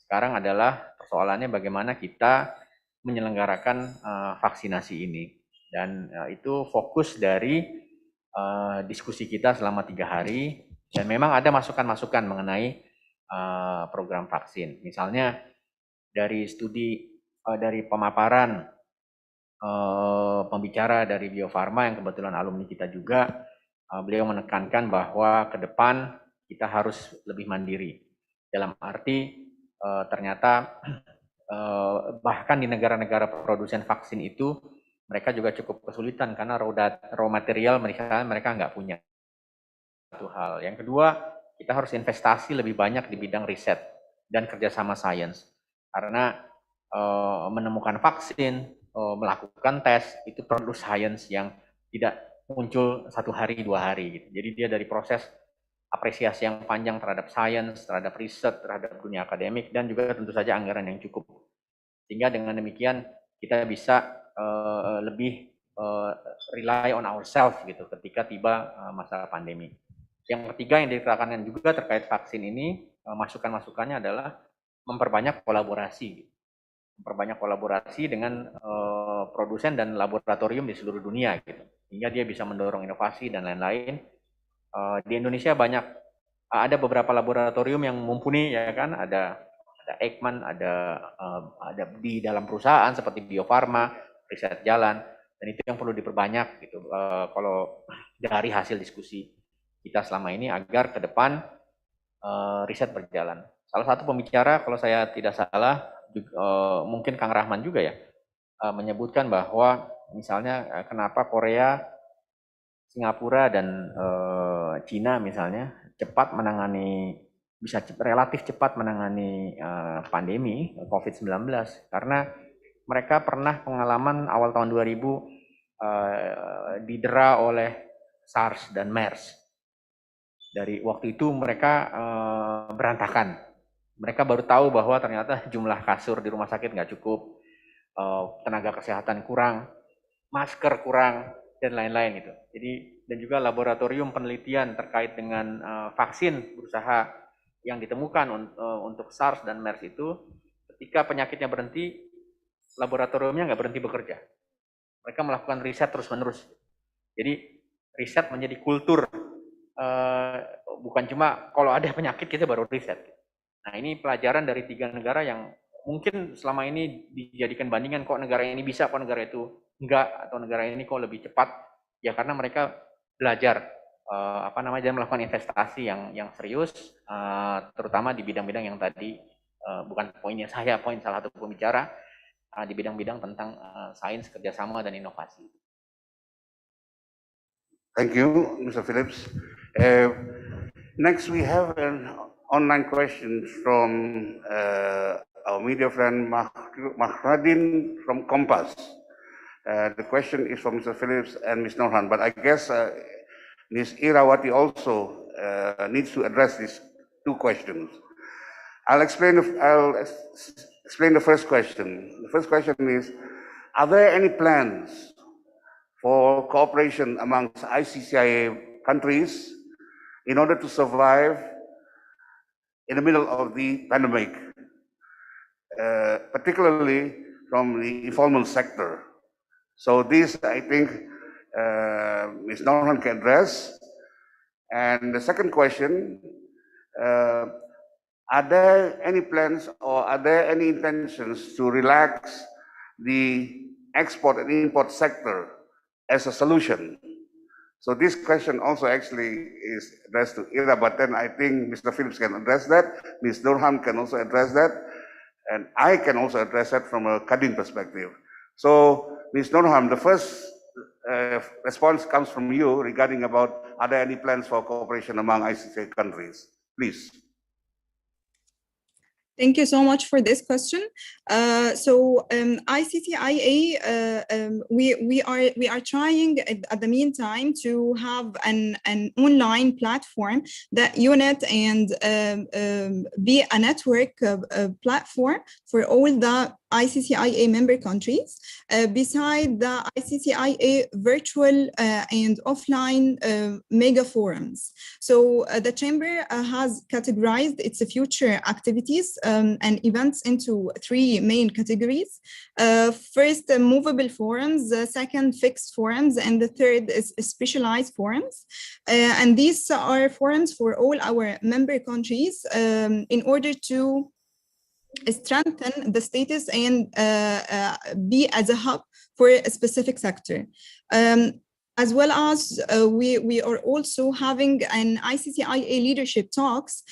C: sekarang adalah persoalannya bagaimana kita menyelenggarakan vaksinasi ini. Dan itu fokus dari diskusi kita selama 3 hari, dan memang ada masukan-masukan mengenai program vaksin. Misalnya dari studi dari pemaparan pembicara dari Bio Farma yang kebetulan alumni kita juga, beliau menekankan bahwa ke depan kita harus lebih mandiri. Dalam arti ternyata bahkan di negara-negara produsen vaksin itu mereka juga cukup kesulitan karena raw material mereka nggak punya. Satu hal. Yang kedua, kita harus investasi lebih banyak di bidang riset dan kerjasama sains. Karena menemukan vaksin, melakukan tes, itu perlu sains yang tidak muncul 1 hari, 2 hari. Gitu. Jadi dia dari proses apresiasi yang panjang terhadap sains, terhadap riset, terhadap dunia akademik, dan juga tentu saja anggaran yang cukup. Sehingga dengan demikian kita bisa lebih rely on ourselves gitu ketika tiba masa pandemi. Yang ketiga yang dikatakan juga terkait vaksin ini, masukan-masukannya adalah memperbanyak kolaborasi. Memperbanyak kolaborasi dengan produsen dan laboratorium di seluruh dunia gitu. Sehingga dia bisa mendorong inovasi dan lain-lain. Di Indonesia ada beberapa laboratorium yang mumpuni ya kan, ada Eijkman, ada di dalam perusahaan seperti Bio Farma, riset jalan, dan itu yang perlu diperbanyak gitu kalau dari hasil diskusi kita selama ini agar ke depan riset berjalan. Salah satu pembicara kalau saya tidak salah mungkin Kang Rahman juga ya menyebutkan bahwa misalnya kenapa Korea, Singapura dan Cina misalnya bisa relatif cepat menangani pandemi COVID-19 karena mereka pernah pengalaman awal tahun 2000 didera oleh SARS dan MERS. Dari waktu itu mereka berantakan. Mereka baru tahu bahwa ternyata jumlah kasur di rumah sakit nggak cukup, tenaga kesehatan kurang, masker kurang, dan lain-lain gitu. Jadi dan juga laboratorium penelitian terkait dengan vaksin berusaha yang ditemukan untuk SARS dan MERS itu, ketika penyakitnya berhenti, laboratoriumnya nggak berhenti bekerja. Mereka melakukan riset terus-menerus. Jadi riset menjadi kultur, bukan cuma kalau ada penyakit kita baru riset. Nah ini pelajaran dari 3 negara yang mungkin selama ini dijadikan bandingan, kok negara ini bisa, kok negara itu enggak, atau negara ini kok lebih cepat. Ya karena mereka belajar dan melakukan investasi yang serius, terutama di bidang-bidang yang tadi bukan poinnya saya, poin salah satu pembicara, di bidang-bidang tentang sains, kerjasama, dan inovasi.
A: Thank you, Mr. Phillips. Next, we have an online question from our media friend Mahradin from Kompas. The question is from Mr. Phillips and Ms. Norhan, but I guess Ms. Irawati also needs to address these 2 questions. I'll explain the first question. The first question is, are there any plans for cooperation amongst ICCIA countries in order to survive in the middle of the pandemic, particularly from the informal sector? So this, I think, Ms. Norhan can address. And the second question, are there any plans or are there any intentions to relax the export and import sector as a solution? So this question also actually is addressed to Ira, but then I think Mr. Phillips can address that, Ms. Durham can also address that, and I can also address that from a Kadin perspective. So Ms. Durham, the first response comes from you regarding about are there any plans for cooperation among ICCIA countries? Please.
B: Thank you so much for this question. ICCIA, we are trying at the meantime to have an online platform that unite and be a network platform for all the ICCIA member countries, beside the ICCIA virtual and offline mega forums. So the chamber has categorized its future activities and events into 3 main categories. First, movable forums, second, fixed forums, and the third is specialized forums. And these are forums for all our member countries in order to strengthen the status and be as a hub for a specific sector. As well as we are also having an ICCIA leadership talks,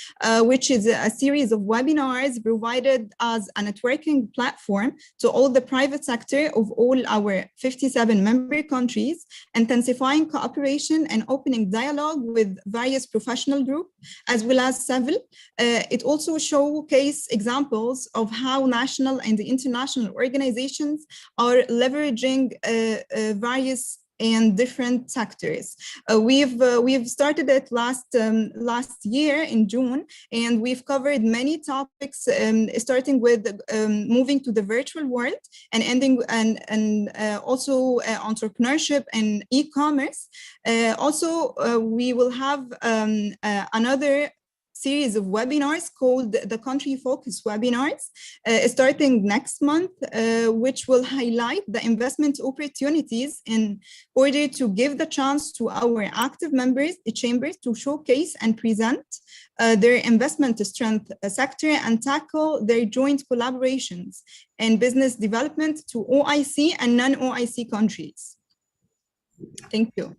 B: which is a series of webinars provided as a networking platform to all the private sector of all our 57 member countries, intensifying cooperation and opening dialogue with various professional groups, as well as civil. It also showcases examples of how national and international organizations are leveraging various and different sectors. We've started it last year in June, and we've covered many topics, starting with moving to the virtual world and ending and also entrepreneurship and e-commerce. Also, we will have another series of webinars called the Country Focus webinars, starting next month, which will highlight the investment opportunities in order to give the chance to our active members, the chambers, to showcase and present their investment strength sector and tackle their joint collaborations and business development to OIC and non-OIC countries. Thank you.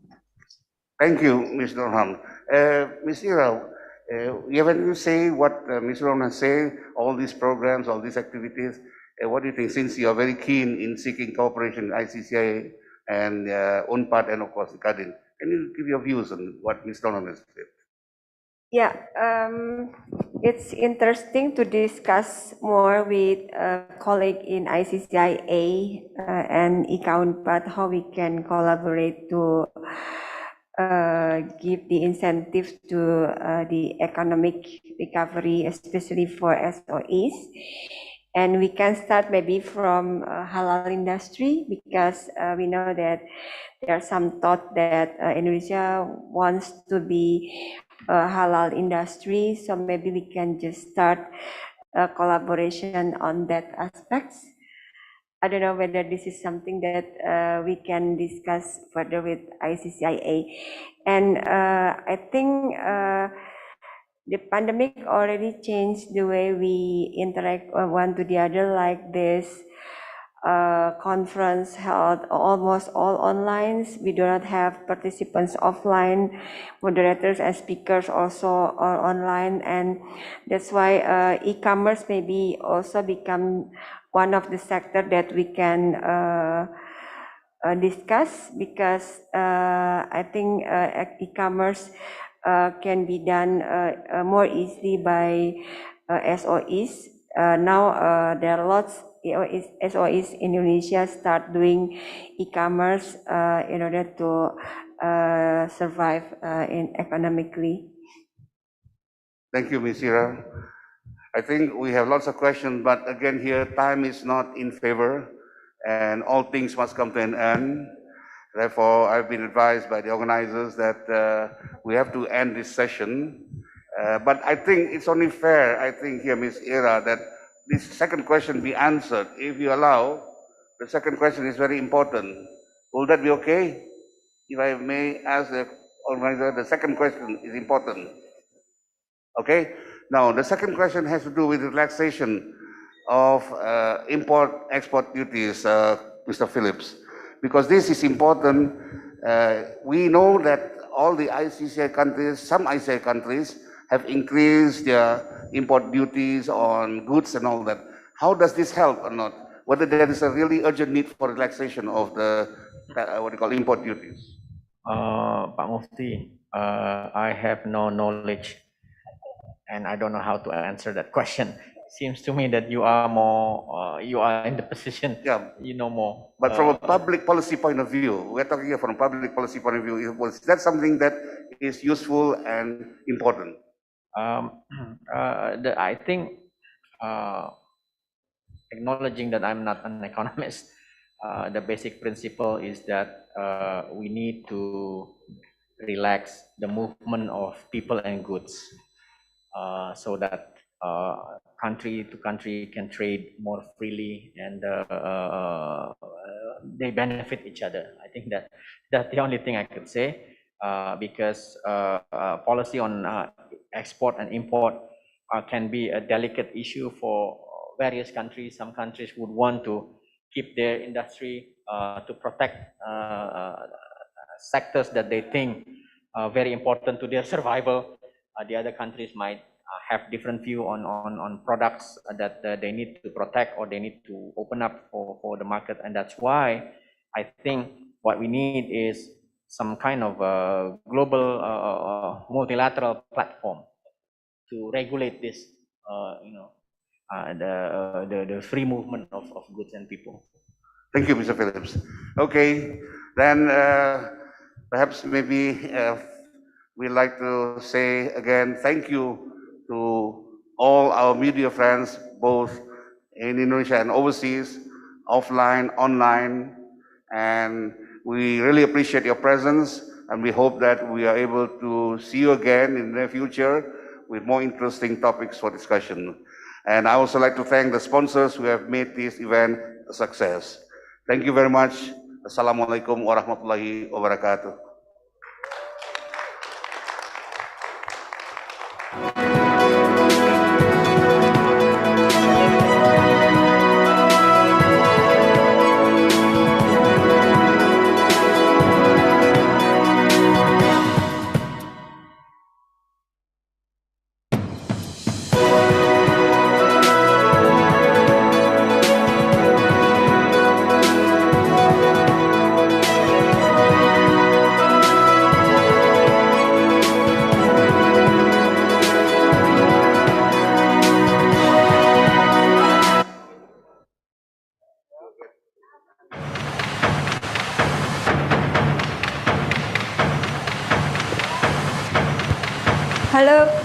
A: Thank you, Ms. Durham. Ms. Ira, when you say what Ms. Durham say, all these programs, all these activities, what do you think, since you are very keen in seeking cooperation with ICCIA and Unpad and of course Kadin, can you give your views on what Ms. Durham has said?
F: Yeah, it's interesting to discuss more with a colleague in ICCIA and IKA Unpad how we can collaborate to give the incentive to the economic recovery, especially for SOEs. And we can start maybe from halal industry, because we know that there are some thought that Indonesia wants to be a halal industry. So maybe we can just start a collaboration on that aspects. I don't know whether this is something that we can discuss further with ICCIA. And I think the pandemic already changed the way we interact one to the other, like this conference held almost all online. We do not have participants offline, moderators and speakers also are online, and that's why e-commerce maybe also become one of the sector that we can discuss, because I think e-commerce can be done more easily by SOEs. Now there are lots SOEs in Indonesia start doing e-commerce in order to survive economically.
A: Thank you, Ms. Ira. I think we have lots of questions, but again here, time is not in favor, and all things must come to an end. Therefore, I've been advised by the organizers that we have to end this session. But I think it's only fair, I think here, Ms. Ira, that this second question be answered. If you allow, the second question is very important. Will that be okay? If I may ask the organizer, the second question is important. Okay? Now, the second question has to do with relaxation of import-export duties, Mr. Phillips, because this is important. We know that all the ICCI countries, some ICCI countries, have increased their import duties on goods and all that. How does this help or not? Whether there is a really urgent need for relaxation of the what you call import duties?
C: Pak Mufti, I have no knowledge, and I don't know how to answer that question. Seems to me that you are more, you are in the position, you know more.
A: But from a public policy point of view, we're talking here from a public policy point of view, is that something that is useful and important?
C: I think, acknowledging that I'm not an economist, the basic principle is that we need to relax the movement of people and goods, so that country to country can trade more freely, and they benefit each other. I think that's the only thing I could say, because policy on export and import can be a delicate issue for various countries. Some countries would want to keep their industry to protect sectors that they think are very important to their survival. The other countries might have different view on products that they need to protect or they need to open up for the market, and that's why I think what we need is some kind of a global multilateral platform to regulate this, the free movement of goods and people.
A: Thank you, Mr. Phillips. Okay, then perhaps maybe we'd like to say again thank you to all our media friends, both in Indonesia and overseas, offline, online, and we really appreciate your presence, and we hope that we are able to see you again in the future with more interesting topics for discussion. And I also like to thank the sponsors who have made this event a success. Thank you very much. Assalamualaikum warahmatullahi wabarakatuh.
F: Hello